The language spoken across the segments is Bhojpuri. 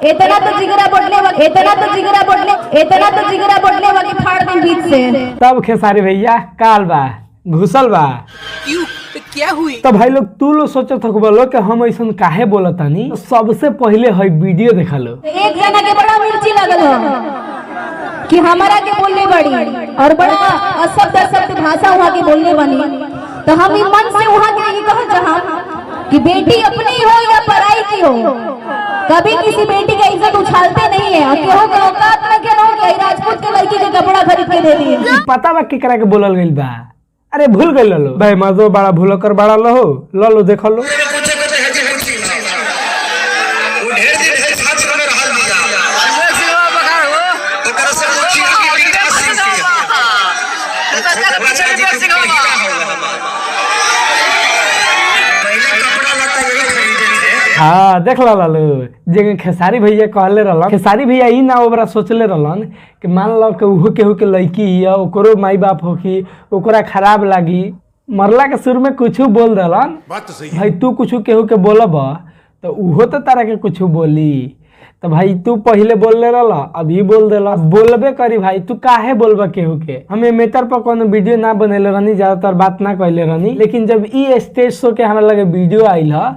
इतना तो जिगरा बोटले वाली फाड़ दी बीच से। तब खेसारी भैया काल बा घुसल बा क्यों क्या हुई? तो भाई लोग तू लोग सोचो थकबलो कि हम ऐसा काहे बोलतानी। तो सबसे पहले है वीडियो देखा लो। एक जना के बड़ा मिर्ची लगल हो कि हमारा के बोलने बड़ी और बड़ा अशब्द भाषा वहाँ के बोलने बनी। तो हम मन से वहाँ के ये कहो जहाँ कि बेटी अपनी हो या पराई की हो, कभी किसी बेटी का इज्जत उछालते नहीं है। और केहू के औकात में के रहो कि राजपूत के लड़की के कपड़ा खरीद के दे दिए। पता बा केकरा के बोलल गइल बा? अरे भूल गइल लो भाई, मजो बड़ा भूल कर बड़ा लो देखो लो। हाँ देख लो जे खेसारी भैया कहले रहलन, खेसारी भैया ई ना ओबरा सोचले रहलन कि मान लो कि उहो केहू के लड़की है, ओकरो माई बाप होखी, ओकरा खराब लागी, मरला के सुर में कुछ बोल रहलन। भाई तू कुछ केहू के बोलब तो उहो तो तारा के कुछ बोली। तो भाई तू पहले बोलले रहला, अभी बोल देला, बोलबे करी भाई। तू काहे बोलबा केहू के? हमें मेटर पर कोनो वीडियो ना बनेले रहनी, ज्यादातर बात ना कहले रहनी, लेकिन जब ई स्टेज शो के हमरा लगे वीडियो आइल ह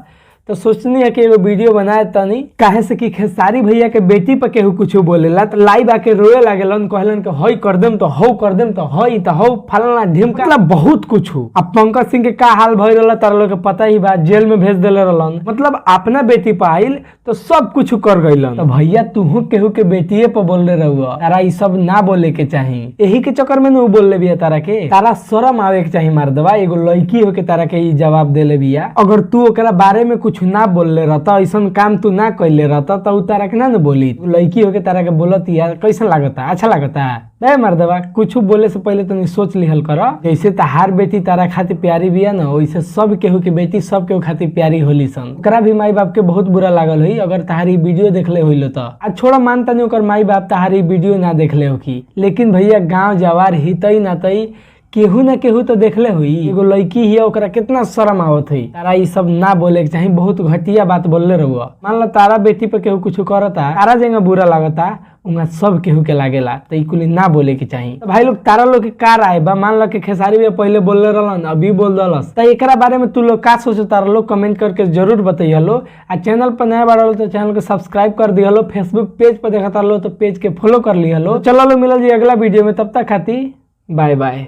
तो सोचनी है कि एगो वीडियो बनाए तनी। काहे से कि खेसारी भैया के बेटी पर केहू कुछ बोलेला तो लाइव आके रोए लागेलन, कहलन कि हई कर देम तो हौ कर देम तो हई तो हौ फलाना ढिमका, मतलब बहुत कुछ। अब पंकज सिंह के का हाल भइल रहला तारा लोग के पता ही बा, जेल में भेज देले रहलन। मतलब अपना बेटी पर आइल तो सब कुछ कर गइलन। तो भैया तूहू केहू के बेटिए पर बोलले रहुआ, तारा ई सब ना बोले के चाही। यही के चक्कर में नु बोलले बिया तारा के। तारा शर्म आवे के चाही मर्दवा, एगो लड़की हो के तारा के ई जवाब देले बिया। अगर तू ओकरा बारे में कुछ ना बोलले रहता, ऐसा काम तू ना कैले रहता तो तारा के ना बोली। लड़की होके तारा के बोलत यार कैसा लागता? अच्छा लागता? नहीं मर्दवा, कुछ बोले से पहले तनी सोच लिहल कर। जैसे तहार बेटी तारा खातिर प्यारी बिया ना, वैसे सब केहू के बेटी सब केहू खातिर प्यारी होली सन। ओकरा भी माई बाप के बहुत बुरा लागल हुई अगर तहारी वीडियो देखले होइलो तो। आ छोड़ा मानता नहीं ओकर माई बाप तहारी वीडियो ना देखले होखी, लेकिन भैया गाँव जवार हितई नातई केहू ना केहू तो देखले हुई। एगो लड़की ही ओकरा कितना शर्म आवत हुई। तारा ई सब ना बोले के चाही, बहुत घटिया बात बोलले रहुआ। मान लो तारा बेटी पे केहू कुछ करता, तारा जगह बुरा लागता, उनका सब केहू के लागेला, तो ई कुली ना बोले के चाही। तो भाई लोग तारा लोग के का राय बा? मान लो कि खेसारी भैया पहले बोलले रहलन, अभी बोल दलस, तो एकरा बारे में तू लोग का सोचो तारा लोग कमेंट करके जरूर बताइए लो। आ चैनल पर नया बार तो चैनल को सब्सक्राइब कर दिया लो। फेसबुक पेज पर देखा लो तो पेज के फॉलो कर लिया लो। चलो लो मिलल जी अगला वीडियो में, तब तक खाती बाय बाय।